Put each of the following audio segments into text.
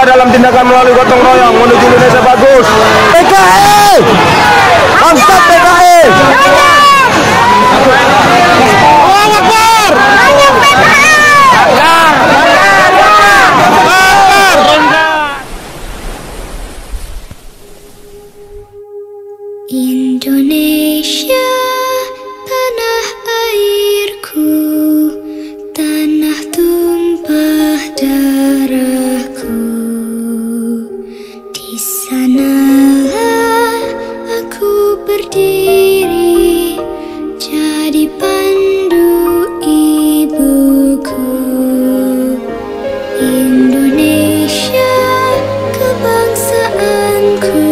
dalam tindakan melalui gotong royong menuju Indonesia bagus. PKI! Bangsa PKI! Indonesia, tanah airku, tanah tumpah darahku. Di sanalah aku berdiri, jadi pandu ibuku. Indonesia, kebangsaanku,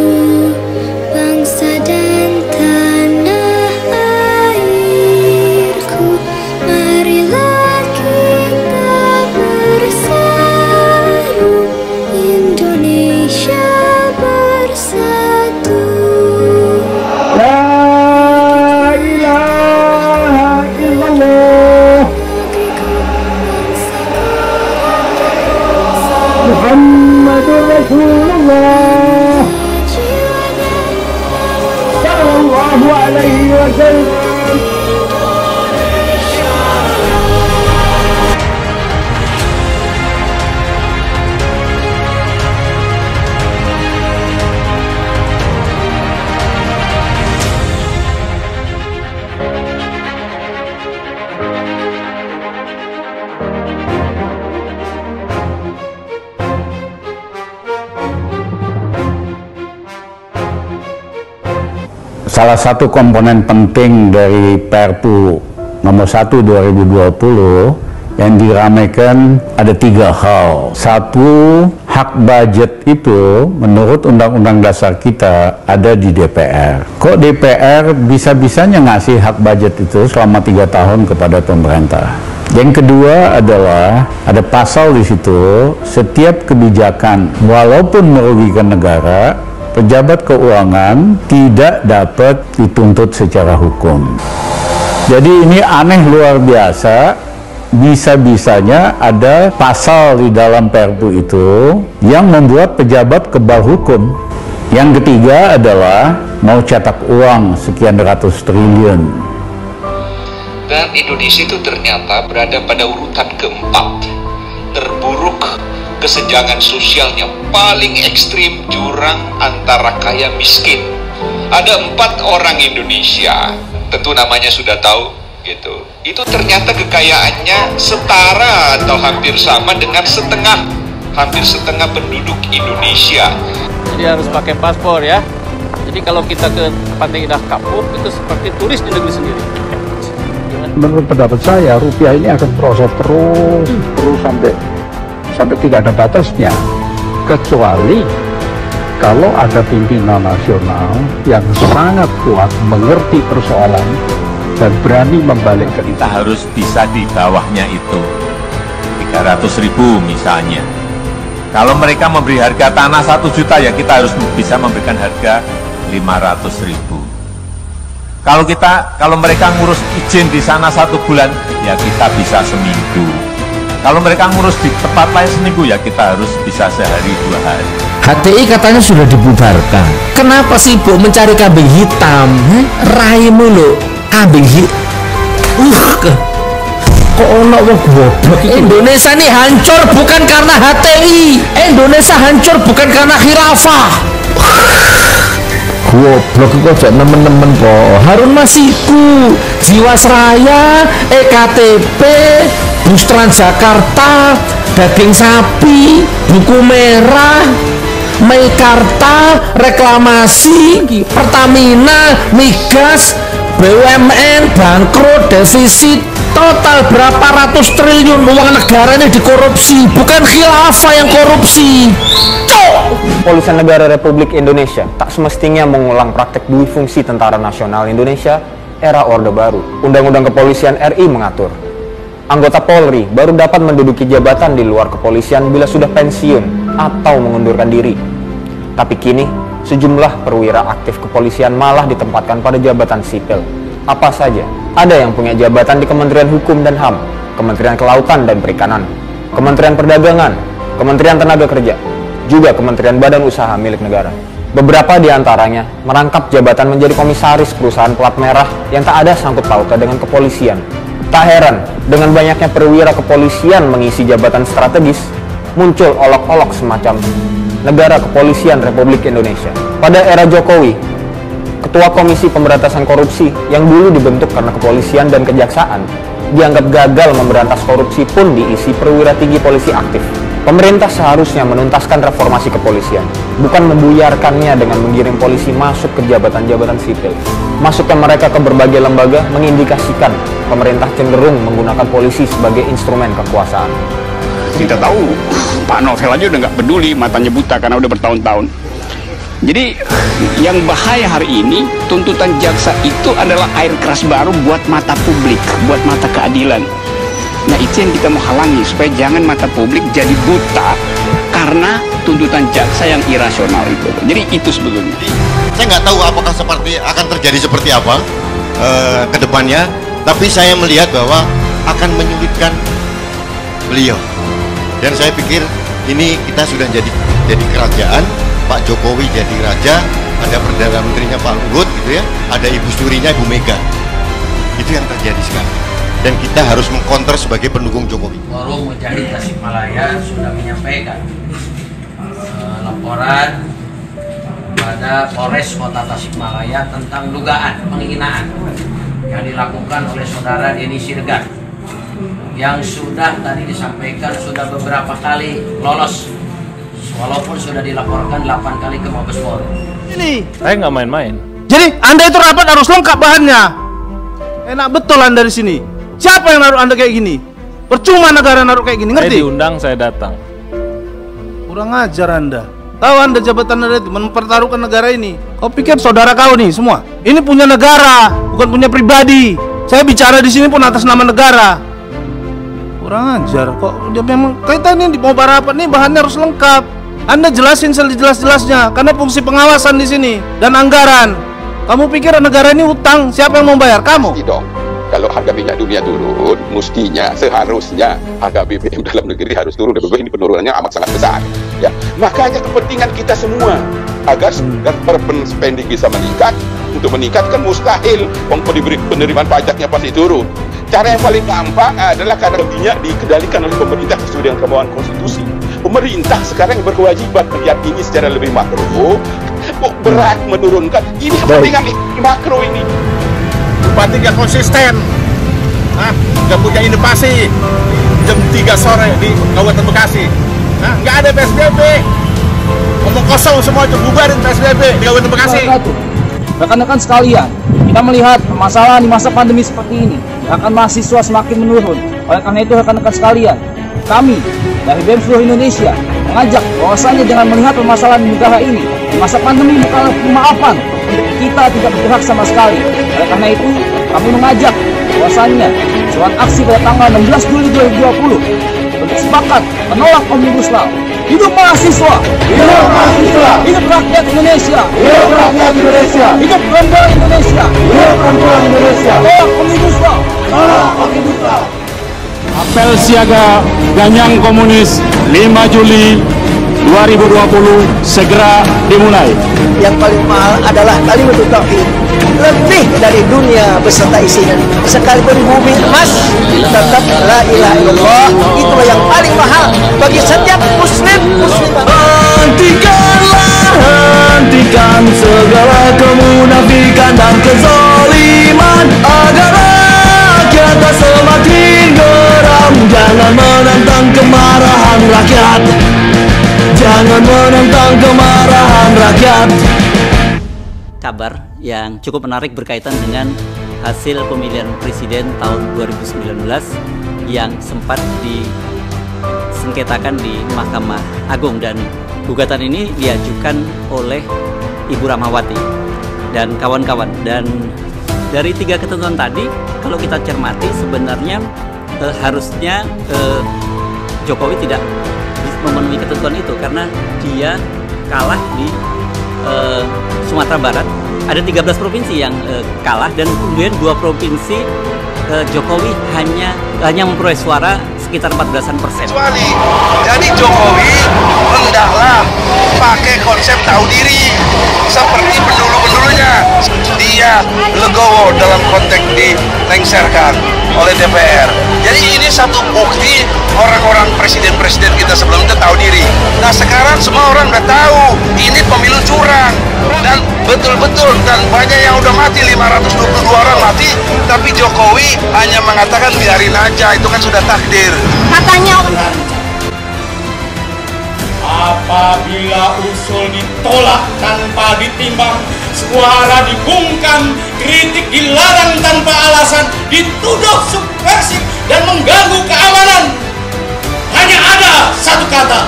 bangsa dan tanah airku. Marilah kita bersatu, Indonesia bersatu. La ilaha illallah Muhammadur Rasulullah sallallahu alaihi wasallam. Salah satu komponen penting dari Perpu nomor 1 2020 yang diramaikan ada 3 hal. Satu, hak budget itu menurut Undang-Undang Dasar kita ada di DPR. Kok DPR bisa-bisanya ngasih hak budget itu selama 3 tahun kepada pemerintah? Yang kedua adalah ada pasal di situ, setiap kebijakan walaupun merugikan negara, pejabat keuangan tidak dapat dituntut secara hukum. Jadi ini aneh luar biasa, bisa-bisanya ada pasal di dalam Perpu itu yang membuat pejabat kebal hukum. Yang ketiga adalah mau cetak uang sekian ratus triliun. Dan Indonesia itu ternyata berada pada urutan keempat terburuk, kesenjangan sosialnya paling ekstrim, jurang antara kaya miskin. Ada 4 orang Indonesia, tentu namanya sudah tahu gitu. Itu ternyata kekayaannya setara atau hampir sama dengan hampir setengah penduduk Indonesia. Jadi harus pakai paspor ya. Jadi kalau kita ke Pantai Indah Kapuk itu seperti turis di negeri sendiri. Menurut pendapat saya, rupiah ini akan proses terus sampai tidak ada batasnya, kecuali kalau ada pimpinan nasional yang sangat kuat mengerti persoalan dan berani membalikkan. Kita harus bisa di bawahnya itu 300.000 misalnya. Kalau mereka memberi harga tanah 1 juta, ya kita harus bisa memberikan harga 500.000. Kalau mereka ngurus izin di sana 1 bulan, ya kita bisa seminggu. Kalau mereka ngurus di tempat lain seminggu, ya kita harus bisa sehari 2 hari. HTI katanya sudah dibubarkan. Kenapa sih Bu mencari kambing hitam? Raimu lo kambing hitam. Kok ono wong goblok iki? Indonesia ini hancur bukan karena HTI. Indonesia hancur bukan karena khilafah. Goblok kok aja nemen-nemen kok. Harun Masiku, Jiwasraya, EKTP, Bus Transjakarta, daging sapi, buku merah, Meikarta, reklamasi, Pertamina, Migas, BUMN, bangkrut, defisit, total berapa ratus triliun uang negara ini dikorupsi, bukan khilafah yang korupsi. Kepolisian Negara Republik Indonesia tak semestinya mengulang praktek dui fungsi Tentara Nasional Indonesia era Orde Baru. Undang-Undang Kepolisian RI mengatur, anggota Polri baru dapat menduduki jabatan di luar kepolisian bila sudah pensiun atau mengundurkan diri. Tapi kini, sejumlah perwira aktif kepolisian malah ditempatkan pada jabatan sipil. Apa saja? Ada yang punya jabatan di Kementerian Hukum dan HAM, Kementerian Kelautan dan Perikanan, Kementerian Perdagangan, Kementerian Tenaga Kerja, juga kementerian badan usaha milik negara. Beberapa di antaranya merangkap jabatan menjadi komisaris perusahaan plat merah yang tak ada sangkut pautnya dengan kepolisian. Tak heran, dengan banyaknya perwira kepolisian mengisi jabatan strategis, muncul olok-olok semacam negara kepolisian Republik Indonesia. Pada era Jokowi, Ketua Komisi Pemberantasan Korupsi yang dulu dibentuk karena kepolisian dan kejaksaan dianggap gagal memberantas korupsi pun diisi perwira tinggi polisi aktif. Pemerintah seharusnya menuntaskan reformasi kepolisian, bukan membuyarkannya dengan mengirim polisi masuk ke jabatan-jabatan sipil. Masuknya mereka ke berbagai lembaga mengindikasikan pemerintah cenderung menggunakan polisi sebagai instrumen kekuasaan. Kita tahu Pak Novel aja udah nggak peduli, matanya buta karena udah bertahun-tahun. Jadi yang bahaya hari ini, tuntutan jaksa itu adalah air keras baru buat mata publik, buat mata keadilan. Nah itu yang kita mau halangi, supaya jangan mata publik jadi buta karena tuntutan jaksa yang irasional itu. Jadi itu sebetulnya. Saya nggak tahu apakah akan terjadi seperti apa ke depannya, tapi saya melihat bahwa akan menyulitkan beliau. Dan saya pikir ini kita sudah jadi kerajaan, Pak Jokowi jadi raja, ada Perdana Menterinya Pak Luhut gitu ya, ada Ibu Surinya Ibu Mega. Itu yang terjadi sekarang. Dan kita harus mengkonter sebagai pendukung Jokowi. Forum Mujahid Tasikmalaya sudah menyampaikan laporan kepada Polres Kota Tasikmalaya tentang dugaan penghinaan yang dilakukan oleh saudara Denny Siregar, yang sudah tadi disampaikan sudah beberapa kali lolos, walaupun sudah dilaporkan 8 kali ke Mabes Polri. Ini Saya nggak main-main. jadi Anda itu rapat harus lengkap bahannya. Enak betul Anda di sini. Siapa yang naruh Anda kayak gini? Percuma negara naruh kayak gini, ngerti? Saya diundang, saya datang. Kurang ajar Anda. Tahu Anda jabatan Anda itu mempertaruhkan negara ini. Kau pikir saudara kau nih semua? Ini punya negara, bukan punya pribadi. Saya bicara di sini pun atas nama negara. Kurang ajar. Kok dia memang kaitannya di mau rapat nih bahannya harus lengkap. Anda jelasin sejelas-jelasnya karena fungsi pengawasan di sini dan anggaran. Kamu pikir negara ini utang? Siapa yang mau bayar? Kamu? Pasti dong. Kalau harga minyak dunia turun, mestinya, seharusnya harga BBM dalam negeri harus turun. Dan ini penurunannya amat sangat besar. Ya, makanya kepentingan kita semua agar urban spending bisa meningkat. Untuk meningkat kan mustahil penerimaan pajaknya pasti turun. Cara yang paling gampang adalah karena minyak dikendalikan oleh pemerintah sesuai dengan kemauan konstitusi. Pemerintah sekarang berkewajiban melihat ini secara lebih makro. Berat menurunkan. Ini kepentingan makro ini. Bupati gak konsisten, gak punya inovasi. Jam 3 sore di Kabupaten Bekasi, gak ada PSBB. Ngomong kosong semua itu, bubarin PSBB di Kabupaten Bekasi. Rekan-rekan sekalian, kita melihat permasalahan di masa pandemi seperti ini, akan mahasiswa semakin menurun. Oleh karena itu rekan-rekan sekalian, kami dari BEM seluruh Indonesia mengajak bahwasannya jangan melihat permasalahan di negara ini di masa pandemi bukanlah pemaafan untuk kita tidak bergerak sama sekali. Oleh karena itu kami mengajak bahwasannya surat aksi pada tanggal 16 Juli 2020 untuk sepakat menolak Omnibus Law. Hidup mahasiswa, hidup mahasiswa, hidup rakyat Indonesia, hidup rakyat Indonesia, hidup perempuan Indonesia, hidup perempuan Indonesia. Tolak Omnibus Law, tolak Omnibus Law. Apel siaga Ganyang Komunis 5 Juli 2020 segera dimulai. Yang paling mahal adalah kalimat tauhid, lebih dari dunia beserta isinya. Sekalipun bumi emas, tetap la ilaha illallah itu yang paling mahal bagi setiap muslim muslimah. Hentikan segala kemunafikan dan kezaliman agar rakyat tak semakin geram. Jangan menentang kemarahan rakyat. Jangan menentang kemarahan rakyat. Kabar yang cukup menarik berkaitan dengan hasil pemilihan presiden tahun 2019 yang sempat disengketakan di Mahkamah Agung, dan gugatan ini diajukan oleh Ibu Rahmawati dan kawan-kawan. Dan dari 3 ketentuan tadi, kalau kita cermati sebenarnya harusnya Jokowi tidak memenuhi ketentuan itu karena dia kalah di Sumatera Barat. Ada 13 provinsi yang kalah, dan kemudian 2 provinsi Jokowi hanya memperoleh suara sekitar 14%. Kecuali, jadi Jokowi hendaklah pakai konsep tahu diri seperti pendulu-pendulunya. Dia legowo dalam konteks dilengserkan oleh DPR. Jadi ini satu bukti orang-orang presiden-presiden kita sebelum itu tahu diri. Nah sekarang semua orang udah tahu ini pemilu curang dan betul-betul, dan banyak yang udah mati, 522 orang mati, tapi Jokowi hanya mengatakan biarin aja, itu kan sudah takdir. Katanya apabila usul ditolak tanpa ditimbang, suara dibungkam, kritik dilarang tanpa alasan, dituduh subversif dan mengganggu keamanan, hanya ada satu kata: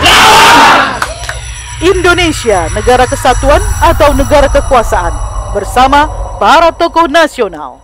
lawan! Indonesia, negara kesatuan atau negara kekuasaan, bersama para tokoh nasional.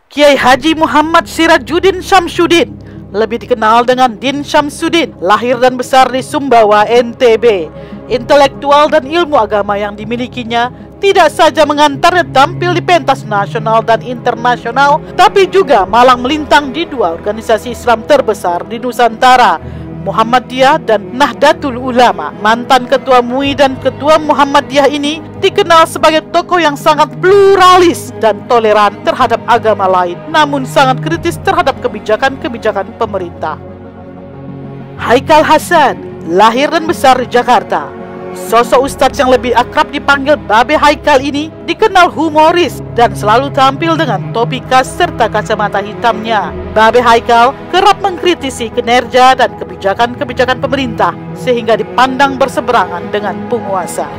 Kiai Haji Muhammad Sirajuddin Syamsuddin, lebih dikenal dengan Din Syamsuddin, lahir dan besar di Sumbawa, NTB. Intelektual dan ilmu agama yang dimilikinya tidak saja mengantarnya tampil di pentas nasional dan internasional, tapi juga malang melintang di dua organisasi Islam terbesar di Nusantara, Muhammadiyah dan Nahdlatul Ulama. Mantan ketua MUI dan ketua Muhammadiyah ini dikenal sebagai tokoh yang sangat pluralis dan toleran terhadap agama lain, namun sangat kritis terhadap kebijakan-kebijakan pemerintah. Haikal Hasan, lahir dan besar di Jakarta. Sosok ustadz yang lebih akrab dipanggil Babe Haikal ini dikenal humoris dan selalu tampil dengan topi khas serta kacamata hitamnya. Babe Haikal kerap mengkritisi kinerja dan kebijakan-kebijakan pemerintah sehingga dipandang berseberangan dengan penguasa.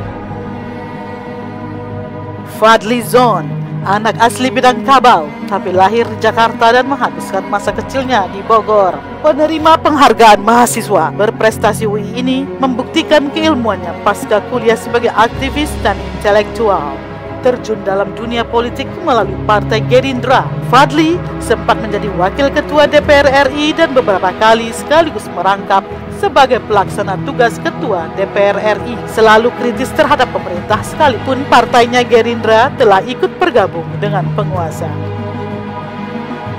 Fadli Zon, anak asli Minangkabau tapi lahir di Jakarta dan menghabiskan masa kecilnya di Bogor. Penerima penghargaan mahasiswa berprestasi UI ini membuktikan keilmuannya pasca kuliah sebagai aktivis dan intelektual. Terjun dalam dunia politik melalui Partai Gerindra, Fadli sempat menjadi wakil ketua DPR RI dan beberapa kali sekaligus merangkap sebagai pelaksana tugas ketua DPR RI. Selalu kritis terhadap pemerintah sekalipun partainya Gerindra telah ikut bergabung dengan penguasa.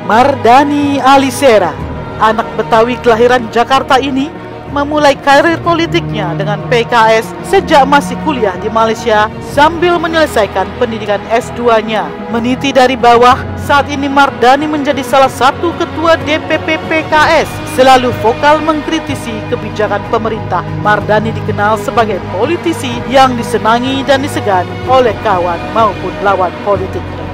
Mardani Alisera, anak Betawi kelahiran Jakarta ini memulai karir politiknya dengan PKS sejak masih kuliah di Malaysia sambil menyelesaikan pendidikan S2-nya. Meniti dari bawah, saat ini Mardani menjadi salah satu ketua DPP PKS, selalu vokal mengkritisi kebijakan pemerintah. Mardani dikenal sebagai politisi yang disenangi dan disegani oleh kawan maupun lawan politiknya.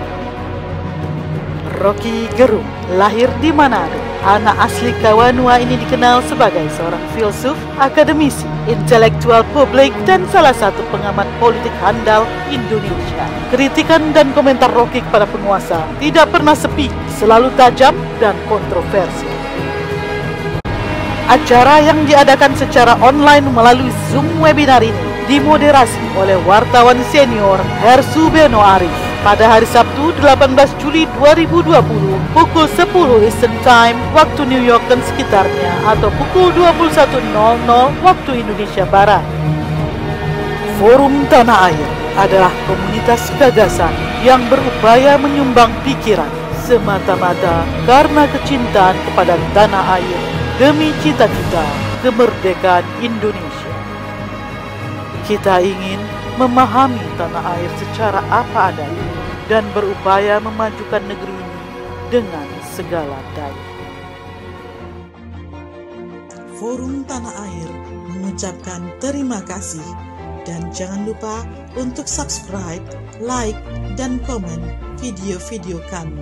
Rocky Gerung, lahir di Manado. Anak asli Kawanua ini dikenal sebagai seorang filsuf, akademisi, intelektual publik, dan salah satu pengamat politik handal Indonesia. Kritikan dan komentar Rocky kepada penguasa tidak pernah sepi, selalu tajam dan kontroversi. Acara yang diadakan secara online melalui Zoom webinar ini dimoderasi oleh wartawan senior Hersu Beno Arif pada hari Sabtu 18 Juli 2020 pukul 10 Eastern Time waktu New York dan sekitarnya atau pukul 21.00 waktu Indonesia Barat. Forum Tanah Air adalah komunitas gagasan yang berupaya menyumbang pikiran semata-mata karena kecintaan kepada tanah air demi cita-cita kemerdekaan Indonesia. Kita ingin memahami tanah air secara apa adanya dan berupaya memajukan negeri ini dengan segala daya. Forum Tanah Air mengucapkan terima kasih dan jangan lupa untuk subscribe, like, dan komen video-video kami.